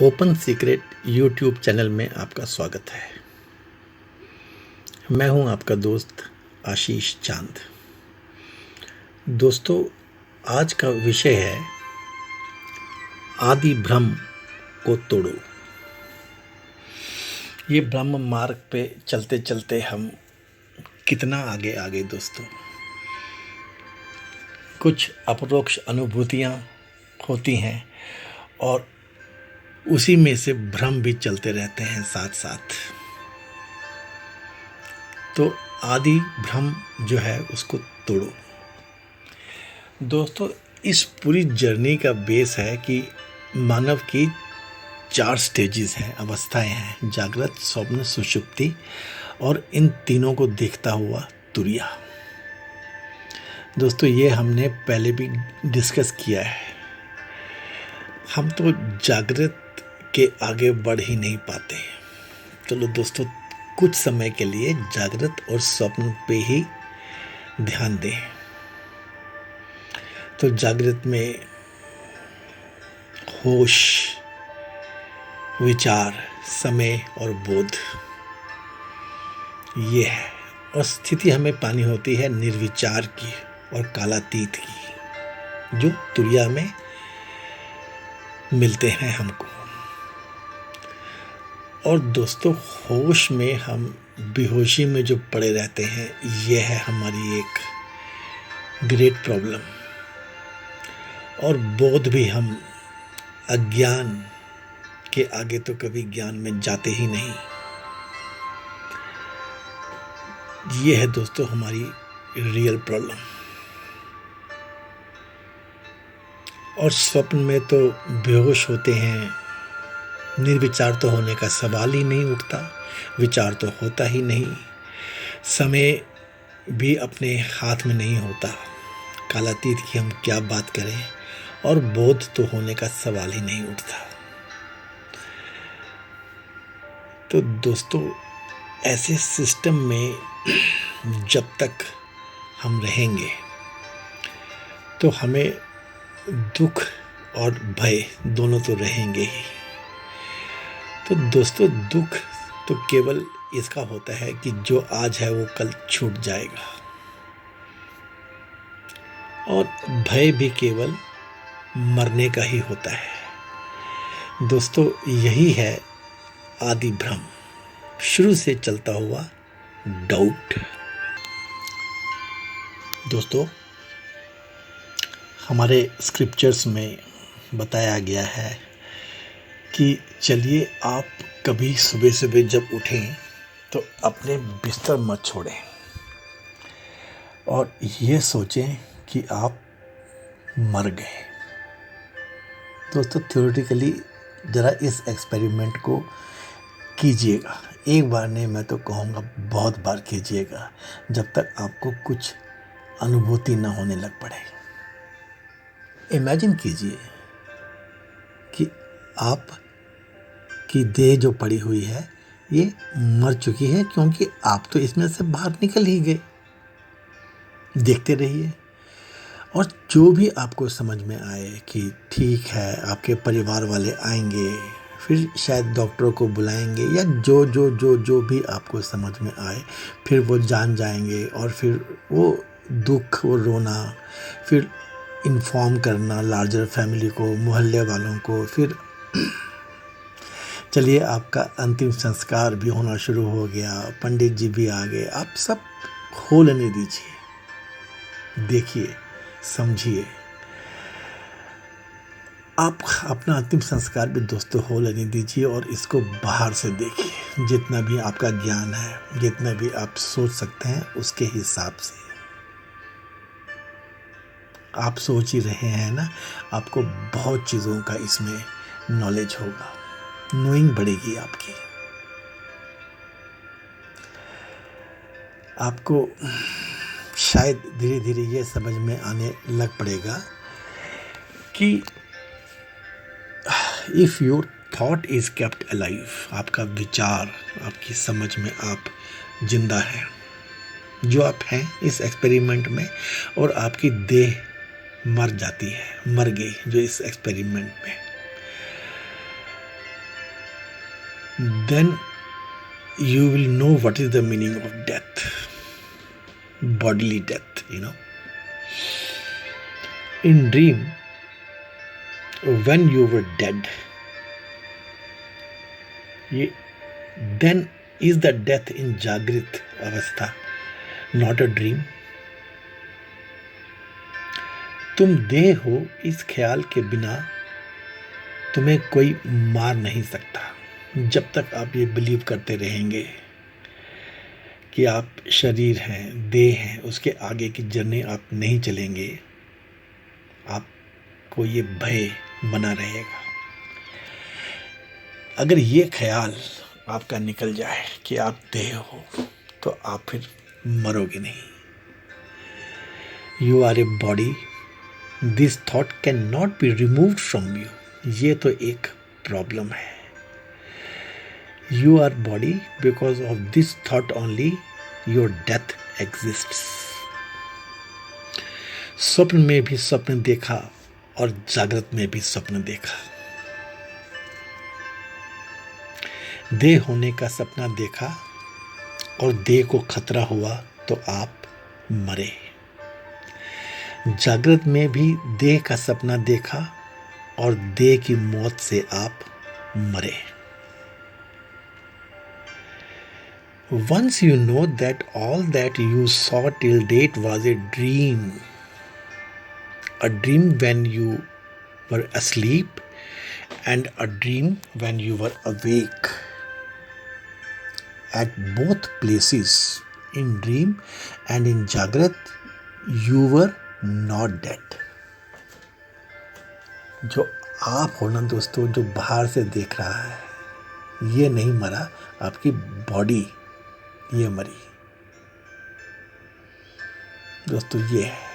Open secret YouTube channel में आपका स्वागत है। मैं हूं आपका दोस्त आशीष चांद। दोस्तों, आज का विषय है आदि भ्रम को तोड़ो। ये ब्रह्म मार्ग पे चलते चलते हम कितना आगे आ गए दोस्तों। कुछ अपरोक्ष अनुभूतियां होती हैं और उसी में से भ्रम भी चलते रहते हैं साथ साथ। तो आदि भ्रम जो है उसको तोड़ो। दोस्तों, इस पूरी जर्नी का बेस है कि मानव की 4 स्टेजेस हैं, अवस्थाएं हैं: जागृत, स्वप्न, सुषुप्ति और इन तीनों को देखता हुआ तुरिया। दोस्तों, ये हमने पहले भी डिस्कस किया है। हम तो जागृत के आगे बढ़ ही नहीं पाते। चलो दोस्तों, कुछ समय के लिए जागृत और स्वप्न पे ही ध्यान दें। तो जागृत में होश, विचार, समय और बोध ये है। और स्थिति हमें पानी होती है निर्विचार की और कालातीत की, जो तुरिया में मिलते हैं हमको। और दोस्तों, होश में हम बेहोशी में जो पड़े रहते हैं, ये है हमारी एक ग्रेट प्रॉब्लम। और बोध भी हम अज्ञान के आगे तो कभी ज्ञान में जाते ही नहीं। ये है दोस्तों हमारी रियल प्रॉब्लम। और स्वप्न में तो बेहोश होते हैं, निर्विचार तो होने का सवाल ही नहीं उठता, विचार तो होता ही नहीं, समय भी अपने हाथ में नहीं होता, कालातीत की हम क्या बात करें, और बोध तो होने का सवाल ही नहीं उठता। तो दोस्तों, ऐसे सिस्टम में जब तक हम रहेंगे तो हमें दुख और भय दोनों तो रहेंगे ही। तो दोस्तों, दुख तो केवल इसका होता है कि जो आज है वो कल छूट जाएगा, और भय भी केवल मरने का ही होता है। दोस्तों, यही है आदि भ्रम, शुरू से चलता हुआ डाउट। दोस्तों, हमारे स्क्रिप्चर्स में बताया गया है कि चलिए आप कभी सुबह सुबह जब उठें तो अपने बिस्तर मत छोड़ें और ये सोचें कि आप मर गए। दोस्तों, थ्योरेटिकली ज़रा इस एक्सपेरिमेंट को कीजिएगा। एक बार नहीं, मैं तो कहूँगा बहुत बार कीजिएगा, जब तक आपको कुछ अनुभूति ना होने लग पड़े। इमेजिन कीजिए कि आप की देह जो पड़ी हुई है ये मर चुकी है, क्योंकि आप तो इसमें से बाहर निकल ही गए। देखते रहिए, और जो भी आपको समझ में आए कि ठीक है, आपके परिवार वाले आएंगे, फिर शायद डॉक्टरों को बुलाएंगे, या जो जो जो जो भी आपको समझ में आए, फिर वो जान जाएंगे। और फिर वो दुख और रोना, फिर इन्फॉर्म करना लार्जर फैमिली को, मोहल्ले वालों को, फिर चलिए आपका अंतिम संस्कार भी होना शुरू हो गया, पंडित जी भी आ गए। आप सब हो लेने दीजिए, देखिए, समझिए। आप अपना अंतिम संस्कार भी दोस्तों हो लेने दीजिए, और इसको बाहर से देखिए। जितना भी आपका ज्ञान है, जितना भी आप सोच सकते हैं, उसके हिसाब से आप सोच ही रहे हैं ना। आपको बहुत चीज़ों का इसमें नॉलेज होगा, नोइंग बढ़ेगी आपकी। आपको शायद धीरे धीरे ये समझ में आने लग पड़ेगा कि if your thought is kept alive, आपका विचार, आपकी समझ में आप जिंदा हैं, जो आप हैं इस एक्सपेरिमेंट में, और आपकी देह मर जाती है, मर गई जो इस एक्सपेरिमेंट में, then you will know what is the meaning of death, bodily death, In dream, when you were dead, then is the death in Jagrit Avastha not a dream? तुम देह हो इस ख्याल के बिना तुम्हें कोई मार नहीं सकता। जब तक आप ये बिलीव करते रहेंगे कि आप शरीर हैं, देह हैं, उसके आगे की जर्नी आप नहीं चलेंगे, आपको ये भय बना रहेगा। अगर ये ख्याल आपका निकल जाए कि आप देह हो, तो आप फिर मरोगे नहीं। You are a body, this thought can not be removed from you. ये तो एक प्रॉब्लम है। You are body, because of this thought only your death exists. स्वप्न में भी स्वप्न देखा और जागृत में भी स्वप्न देखा। देह होने का सपना देखा और देह को खतरा हुआ तो आप मरे। जागृत में भी देह का सपना देखा और देह की मौत से आप मरे। Once you know that all that you saw till date was a dream when you were asleep and a dream when you were awake. At both places, in dream and in Jagrat, you were not dead. जो आप हो ना दोस्तों, जो बाहर से देख रहा है, ये नहीं मरा, आपकी बॉडी ये मरी। दोस्तों ये है।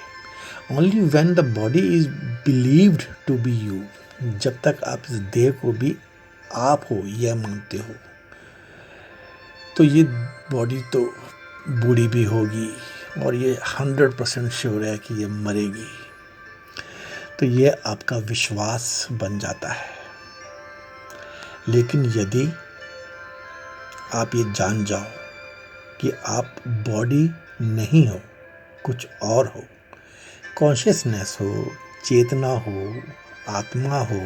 Only when the body is believed to be you, जब तक आप इस देह को भी आप हो यह मानते हो, तो ये बॉडी तो बूढ़ी भी होगी और ये 100% श्योर है कि ये मरेगी। तो ये आपका विश्वास बन जाता है। लेकिन यदि आप ये जान जाओ कि आप बॉडी नहीं हो, कुछ और हो, कॉन्शियसनेस हो, चेतना हो, आत्मा हो,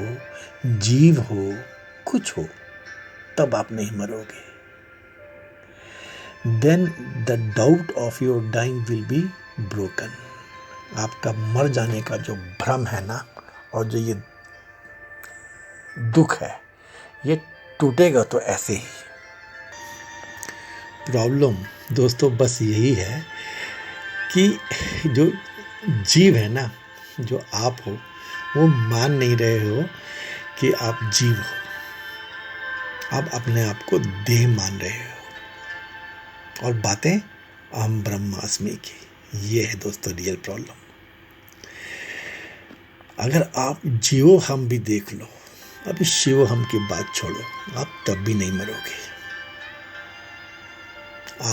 जीव हो, कुछ हो, तब आप नहीं मरोगे। Then the doubt of your dying will be broken. आपका मर जाने का जो भ्रम है ना, और जो ये दुख है, ये टूटेगा तो ऐसे ही। प्रॉब्लम दोस्तों बस यही है कि जो जीव है ना, जो आप हो, वो मान नहीं रहे हो कि आप जीव हो। आप अपने आप को देह मान रहे हो और बातें अहम ब्रह्मास्मि की। ये है दोस्तों रियल प्रॉब्लम। अगर आप जीवो हम भी देख लो, अब इस शिवो हम की बात छोड़ो, आप तब भी नहीं मरोगे।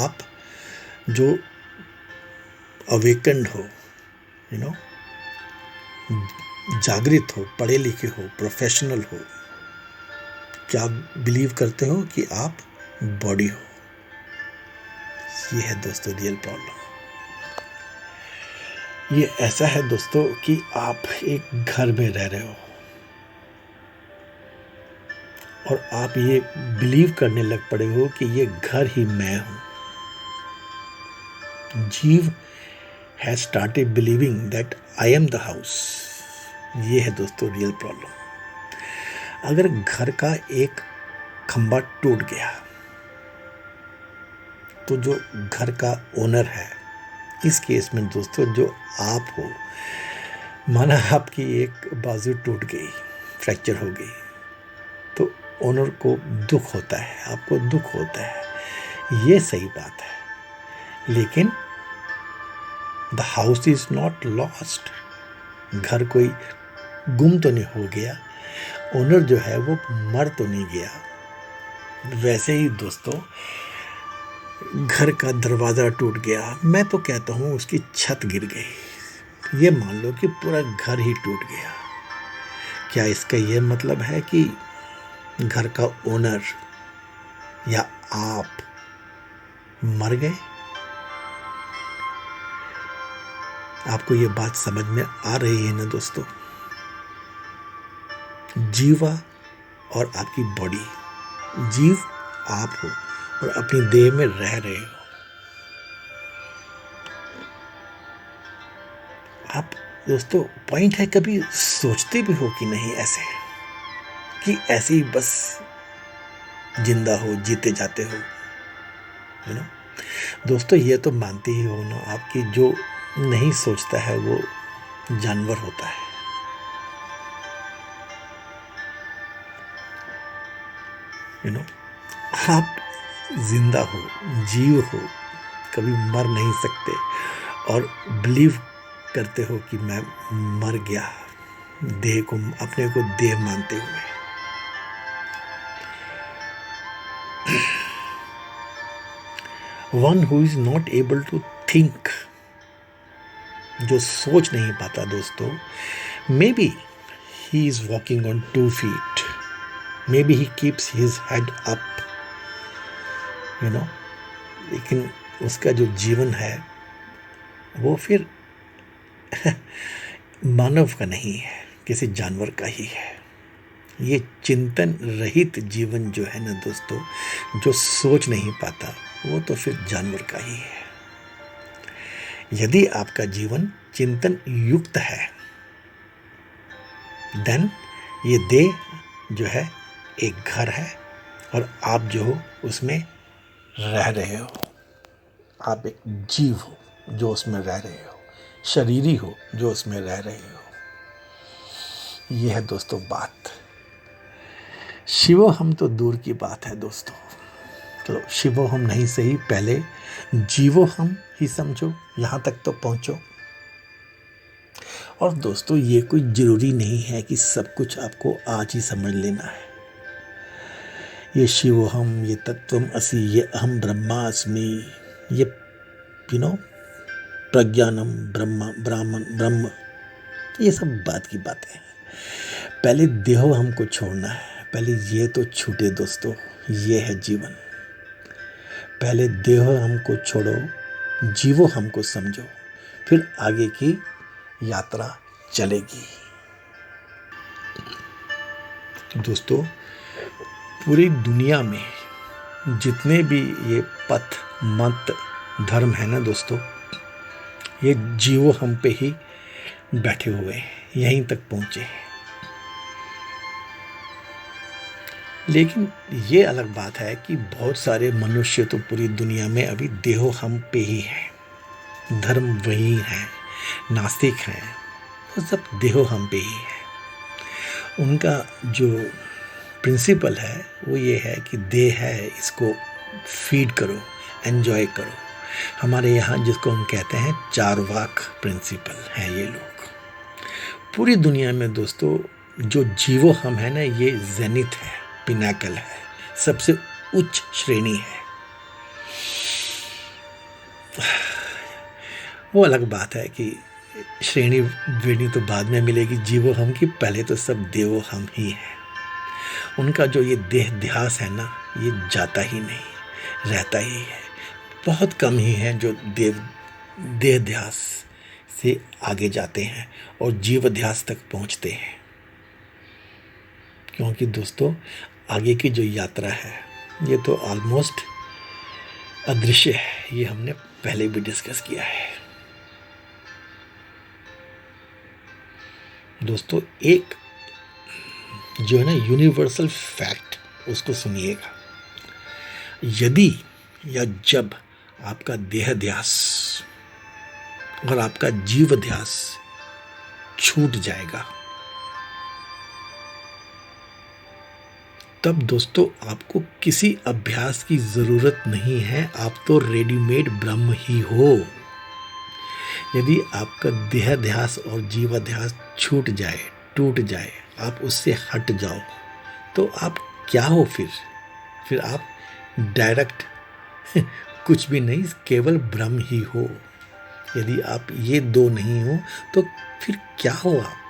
आप जो अवेकन्ड हो, जागृत हो, पढ़े लिखे हो, प्रोफेशनल हो, क्या बिलीव करते हो कि आप बॉडी हो। ये है दोस्तों रियल प्रॉब्लम। ये ऐसा है दोस्तों कि आप एक घर में रह रहे हो और आप ये बिलीव करने लग पड़े हो कि ये घर ही मैं हूं। जीव has started believing that I am the house. ये है दोस्तों रियल प्रॉब्लम। अगर घर का एक खंभा टूट गया तो जो घर का ओनर है, इस केस में दोस्तों जो आप हो, माना आपकी एक बाजू टूट गई, फ्रैक्चर हो गई, तो ओनर को दुख होता है, आपको दुख होता है, ये सही बात है। लेकिन the house is not lost. घर कोई गुम तो नहीं हो गया, ओनर जो है वो मर तो नहीं गया। वैसे ही दोस्तों घर का दरवाज़ा टूट गया, मैं तो कहता हूँ उसकी छत गिर गई, ये मान लो कि पूरा घर ही टूट गया। क्या इसका ये मतलब है कि घर का ओनर या आप मर गए? आपको ये बात समझ में आ रही है ना दोस्तों? जीवा और आपकी बॉडी, जीव आप हो और अपनी देह में रह रहे हो। आप दोस्तों, पॉइंट है, कभी सोचते भी हो कि नहीं ऐसे, कि ऐसे ही बस जिंदा हो, जीते जाते हो, यू नो? दोस्तों, ये तो मानते ही हो ना आपकी, जो नहीं सोचता है वो जानवर होता है। यू नो, आप जिंदा हो, जीव हो, कभी मर नहीं सकते और बिलीव करते हो कि मैं मर गया, देह को, अपने को देह मानते हुए। One who is not able to think, जो सोच नहीं पाता दोस्तों, maybe he is walking on 2 feet, maybe he keeps his head up, you know, लेकिन उसका जो जीवन है वो फिर मानव का नहीं है, किसी जानवर का ही है। ये चिंतन रहित जीवन जो है ना दोस्तों, जो सोच नहीं पाता, वो तो फिर जानवर का ही है। यदि आपका जीवन चिंतन युक्त है, देन ये देह जो है एक घर है और आप जो हो उसमें रह रहे हो। आप एक जीव हो जो उसमें रह रहे हो, शरीरी हो जो उसमें रह रहे हो। ये है दोस्तों बात। शिवो हम तो दूर की बात है दोस्तों। चलो, शिवो हम नहीं सही, पहले जीवो हम ही समझो, यहाँ तक तो पहुँचो। और दोस्तों, ये कोई ज़रूरी नहीं है कि सब कुछ आपको आज ही समझ लेना है। ये शिवोहम, ये तत्वम असि, ये अहम ब्रह्मास्मि, ये प्रज्ञानम ब्रह्म, ये सब बात की बातें हैं। पहले देहो हमको छोड़ना है, पहले ये तो छूटे दोस्तों। ये है जीवन। पहले देह हमको छोड़ो, जीवो हमको समझो, फिर आगे की यात्रा चलेगी। दोस्तों, पूरी दुनिया में जितने भी ये पथ, मत, धर्म है ना दोस्तों, ये जीवो हम पे ही बैठे हुए हैं, यहीं तक पहुंचे हैं। लेकिन ये अलग बात है कि बहुत सारे मनुष्य तो पूरी दुनिया में अभी देहो हम पे ही हैं। धर्म वही है, नास्तिक हैं, वो सब देहो हम पे ही है। उनका जो प्रिंसिपल है वो ये है कि देह है, इसको फीड करो, एंजॉय करो। हमारे यहाँ जिसको हम कहते हैं चारवाक प्रिंसिपल है ये लोग। पूरी दुनिया में दोस्तों जो जीवो हम है ना, ये जेनिथ है, पिनाकल है, सबसे उच्च श्रेणी है। वो अलग बात है कि श्रेणी वेणी तो बाद में मिलेगी जीवो हम की, पहले तो सब देवो हम ही है। उनका जो ये देह ध्यास है ना, ये जाता ही नहीं, रहता ही है। बहुत कम ही हैं जो देह ध्यास से आगे जाते हैं और जीव ध्यास तक पहुंचते हैं। क्योंकि दोस्तों, आगे की जो यात्रा है ये तो ऑलमोस्ट अदृश्य है। ये हमने पहले भी डिस्कस किया है दोस्तों। एक जो है ना यूनिवर्सल फैक्ट, उसको सुनिएगा। यदि या जब आपका देह ध्यास और आपका जीव ध्यास छूट जाएगा, तब दोस्तों आपको किसी अभ्यास की जरूरत नहीं है। आप तो रेडीमेड ब्रह्म ही हो। यदि आपका देह ध्यास और जीव ध्यास छूट जाए, टूट जाए, आप उससे हट जाओ, तो आप क्या हो फिर आप डायरेक्ट कुछ भी नहीं, केवल ब्रह्म ही हो। यदि आप ये दो नहीं हो तो फिर क्या हो आप?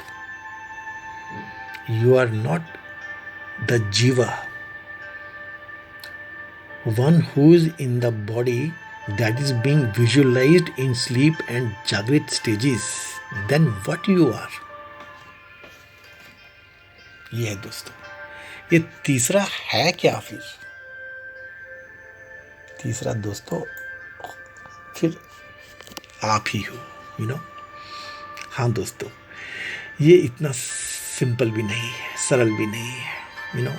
यू आर नॉट द जीवा, one who is in the body that is being visualized in sleep and jagrit stages, then what you are. ये है दोस्तों, ये तीसरा है क्या फिर? तीसरा दोस्तों फिर आप ही हो, यू नो। हाँ दोस्तों, ये इतना सिंपल भी नहीं है, सरल भी नहीं है, यू नो।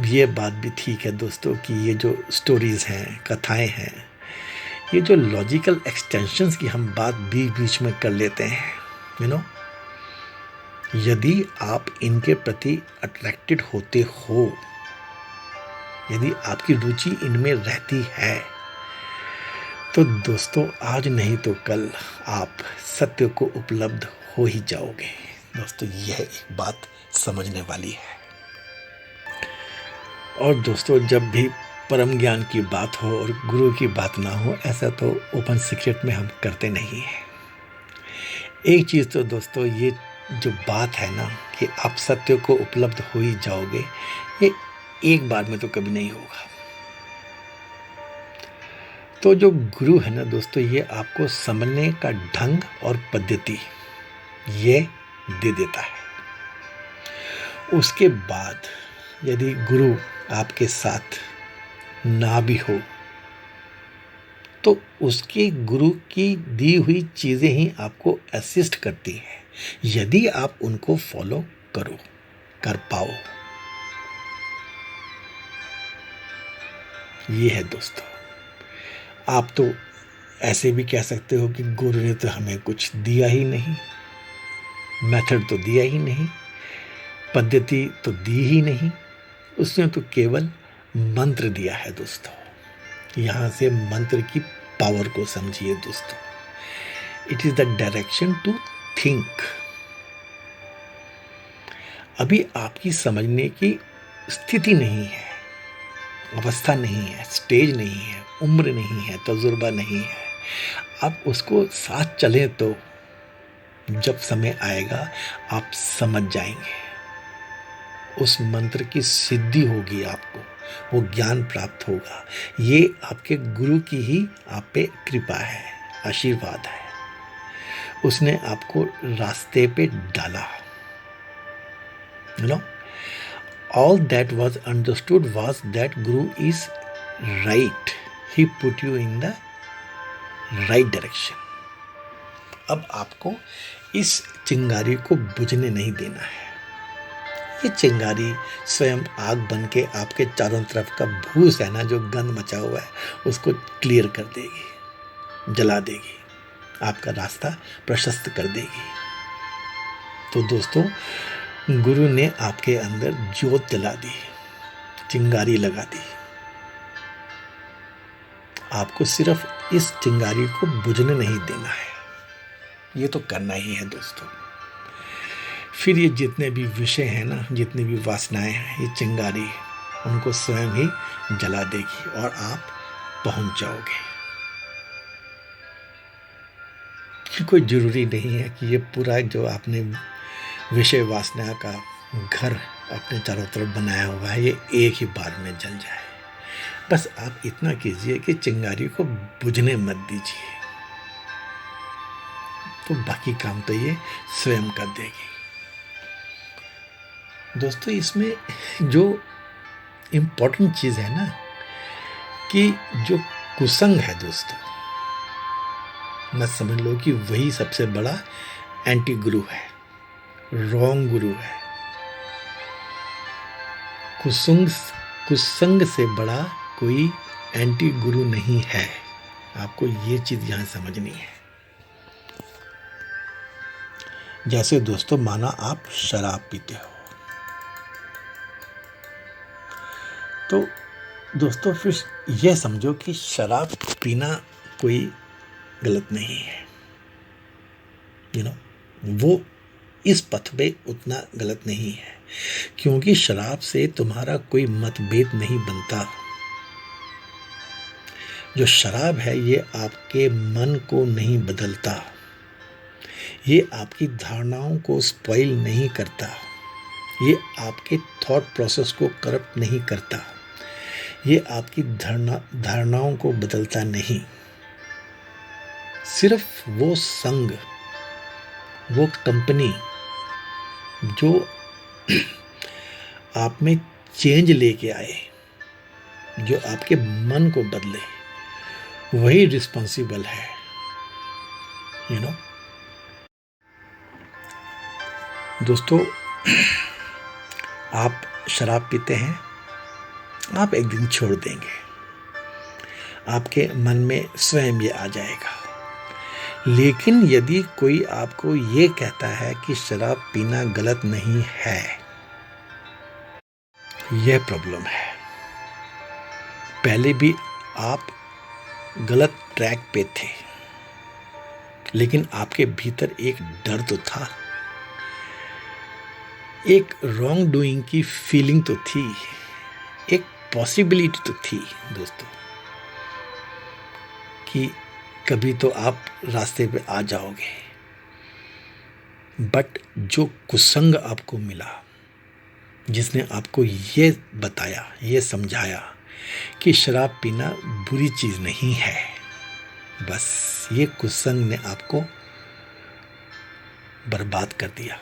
ये बात भी ठीक है दोस्तों कि ये जो स्टोरीज़ हैं, कथाएं हैं, ये जो लॉजिकल एक्सटेंशंस की हम बात बीच बीच में कर लेते हैं, यू नो। यदि आप इनके प्रति अट्रैक्टेड होते हो, यदि आपकी रुचि इनमें रहती है, तो दोस्तों आज नहीं तो कल आप सत्य को उपलब्ध हो ही जाओगे। दोस्तों यह एक बात समझने वाली है। और दोस्तों जब भी परम ज्ञान की बात हो और गुरु की बात ना हो, ऐसा तो ओपन सीक्रेट में हम करते नहीं हैं। एक चीज़ तो दोस्तों, ये जो बात है ना कि आप सत्य को उपलब्ध हो ही जाओगे, ये एक बार में तो कभी नहीं होगा। तो जो गुरु है ना दोस्तों, ये आपको समझने का ढंग और पद्धति ये दे देता है। उसके बाद यदि गुरु आपके साथ ना भी हो, तो उसके गुरु की दी हुई चीज़ें ही आपको असिस्ट करती हैं, यदि आप उनको फॉलो कर पाओ। ये है दोस्तों। आप तो ऐसे भी कह सकते हो कि गुरु ने तो हमें कुछ दिया ही नहीं, मेथड तो दिया ही नहीं, पद्धति तो दी ही नहीं, उसने तो केवल मंत्र दिया है दोस्तों। यहाँ से मंत्र की पावर को समझिए दोस्तों। It is the direction to think. अभी आपकी समझने की स्थिति नहीं है, अवस्था नहीं है, स्टेज नहीं है, उम्र नहीं है, तजुर्बा नहीं है। आप उसको साथ चलें तो जब समय आएगा आप समझ जाएंगे, उस मंत्र की सिद्धि होगी, आपको वो ज्ञान प्राप्त होगा। ये आपके गुरु की ही आप पे कृपा है, आशीर्वाद है। उसने आपको रास्ते पे डाला, you know. All that was understood was that Guru is right. He put you in the right direction. अब आपको इस चिंगारी को बुझने नहीं देना है। ये चिंगारी स्वयं आग बन के आपके चारों तरफ का भूस है ना, जो गंध मचा हुआ है, उसको क्लियर कर देगी, जला देगी, आपका रास्ता प्रशस्त कर देगी। तो दोस्तों, गुरु ने आपके अंदर ज्योत जला दी, चिंगारी लगा दी। आपको सिर्फ इस चिंगारी को बुझने नहीं देना है, ये तो करना ही है दोस्तों। फिर ये जितने भी विषय हैं ना, जितनी भी वासनाएं हैं, ये चिंगारी उनको स्वयं ही जला देगी और आप पहुंच जाओगे। कोई जरूरी नहीं है कि ये पूरा जो आपने विषय वासना का घर अपने चारों तरफ बनाया हुआ है, ये एक ही बार में जल जाए। बस आप इतना कीजिए कि चिंगारी को बुझने मत दीजिए, तो बाकी काम तो ये स्वयं कर देगी। दोस्तों इसमें जो इम्पोर्टेंट चीज़ है ना, कि जो कुसंग है दोस्तों, मत समझ लो कि वही सबसे बड़ा एंटी गुरु है, रॉन्ग गुरु है। कुसंग से बड़ा कोई एंटी गुरु नहीं है। आपको ये चीज यहां समझनी है। जैसे दोस्तों माना आप शराब पीते हो, तो दोस्तों फिर यह समझो कि शराब पीना कोई गलत नहीं है, यू नो, वो इस पथ पे उतना गलत नहीं है, क्योंकि शराब से तुम्हारा कोई मतभेद नहीं बनता। जो शराब है ये आपके मन को नहीं बदलता, ये आपकी धारणाओं को स्पॉइल नहीं करता, ये आपके थॉट प्रोसेस को करप्ट नहीं करता, ये आपकी धारणाओं को बदलता नहीं। सिर्फ वो संग, वो कंपनी जो आप में चेंज लेके आए, जो आपके मन को बदले, वही रिस्पॉन्सिबल है, यू नो। दोस्तों, आप शराब पीते हैं, आप एक दिन छोड़ देंगे, आपके मन में स्वयं ये आ जाएगा। लेकिन यदि कोई आपको ये कहता है कि शराब पीना गलत नहीं है, यह प्रॉब्लम है। पहले भी आप गलत ट्रैक पे थे, लेकिन आपके भीतर एक डर तो था, एक रॉन्ग डूइंग की फीलिंग तो थी, एक पॉसिबिलिटी तो थी दोस्तों, कि कभी तो आप रास्ते पे आ जाओगे। बट जो कुसंग आपको मिला, जिसने आपको ये बताया, ये समझाया कि शराब पीना बुरी चीज़ नहीं है, बस ये कुसंग ने आपको बर्बाद कर दिया।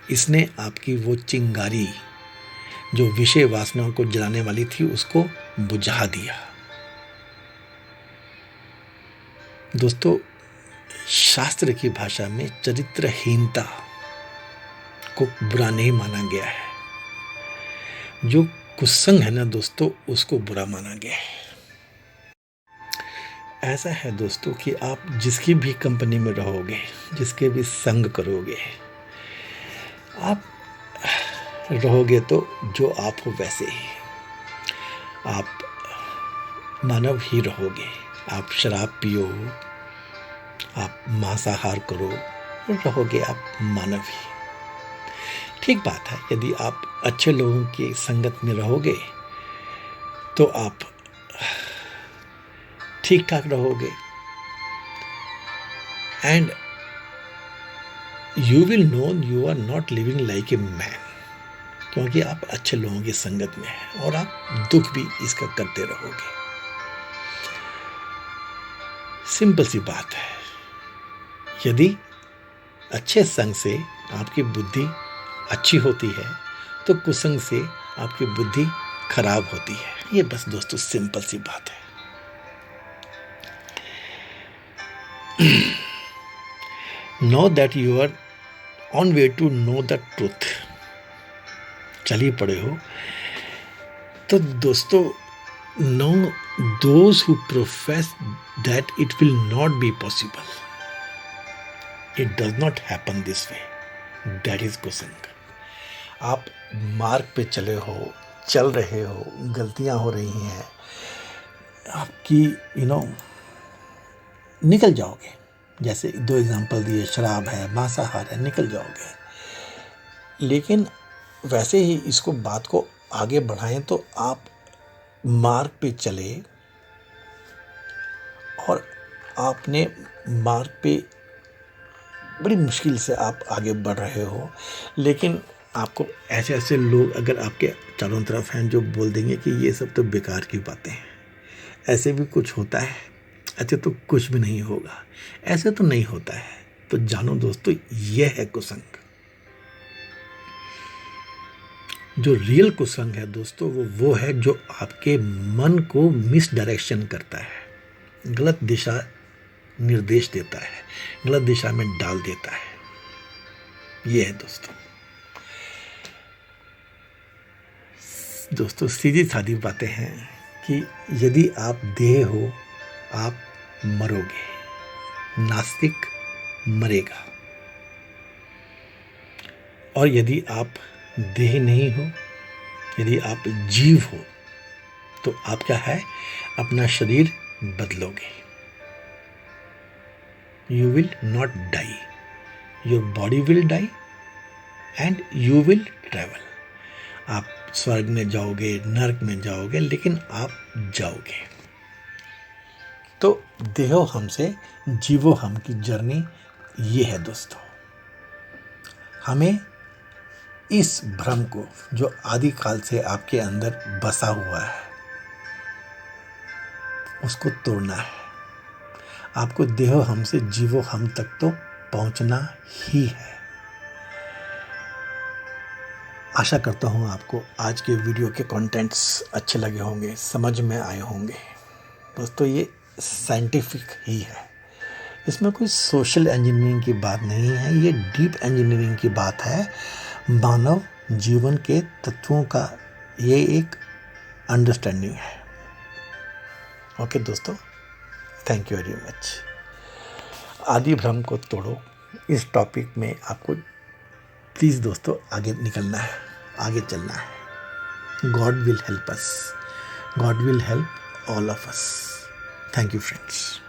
इसने आपकी वो चिंगारी जो विषय वासनाओं को जलाने वाली थी, उसको बुझा दिया। दोस्तों, शास्त्र की भाषा में चरित्रहीनता को बुरा नहीं माना गया है। जो कुसंग है ना दोस्तों, उसको बुरा माना गया है। ऐसा है दोस्तों कि आप जिसकी भी कंपनी में रहोगे, जिसके भी संग करोगे, आप रहोगे तो जो आप हो वैसे ही आप मानव ही रहोगे। आप शराब पियो, आप मांसाहार करो, रहोगे आप मानव ही। ठीक बात है, यदि आप अच्छे लोगों की संगत में रहोगे तो आप ठीक ठाक रहोगे, and you will know you are not living like a man, क्योंकि आप अच्छे लोगों की संगत में हैं और आप दुख भी इसका करते रहोगे। सिंपल सी बात है। यदि अच्छे संग से आपकी बुद्धि अच्छी होती है तो कुसंग से आपकी बुद्धि खराब होती है। ये बस दोस्तों सिंपल सी बात है। Know that you are on way to know the truth। चलिए पड़े हो तो दोस्तों, know those who profess that it will not be possible, it does not happen this way, that is कुसंग। आप मार्ग पे चल रहे हो, गलतियां हो रही हैं आपकी, निकल जाओगे। जैसे 2 एग्जांपल दिए, शराब है, मांसाहार है, निकल जाओगे। लेकिन वैसे ही इसको बात को आगे बढ़ाएं तो आप मार्ग पे चले और आपने मार्ग पे बड़ी मुश्किल से आप आगे बढ़ रहे हो, लेकिन आपको ऐसे लोग अगर आपके चारों तरफ हैं जो बोल देंगे कि ये सब तो बेकार की बातें हैं, ऐसे भी कुछ होता है, ऐसे तो कुछ भी नहीं होगा, ऐसे तो नहीं होता है, तो जानो दोस्तों, यह है कुसंग। जो रियल कुसंग है दोस्तों, वो है जो आपके मन को मिस डायरेक्शन करता है, गलत दिशा निर्देश देता है, गलत दिशा में डाल देता है। ये है दोस्तों सीधी सादी बातें हैं कि यदि आप देह हो, आप मरोगे, नास्तिक मरेगा। और यदि आप देह नहीं हो, यदि आप जीव हो, तो आप क्या है, अपना शरीर बदलोगे। You will not die, your body will die and you will travel। आप स्वर्ग में जाओगे, नरक में जाओगे, लेकिन आप जाओगे। तो देहो हमसे जीवो हम की जर्नी ये है दोस्तों। हमें इस भ्रम को जो आदि काल से आपके अंदर बसा हुआ है उसको तोड़ना है। आपको देहो हम से जीवो हम तक तो पहुंचना ही है। आशा करता हूं आपको आज के वीडियो के कंटेंट्स अच्छे लगे होंगे, समझ में आए होंगे। दोस्तों ये साइंटिफिक ही है, इसमें कोई सोशल इंजीनियरिंग की बात नहीं है, ये डीप इंजीनियरिंग की बात है। मानव जीवन के तत्वों का ये एक अंडरस्टैंडिंग है। ओके दोस्तों, थैंक यू वेरी मच। आदि भ्रम को तोड़ो, इस टॉपिक में आपको प्लीज़ दोस्तों आगे निकलना है, आगे चलना है। God will help us, God will help all of us. Thank you friends.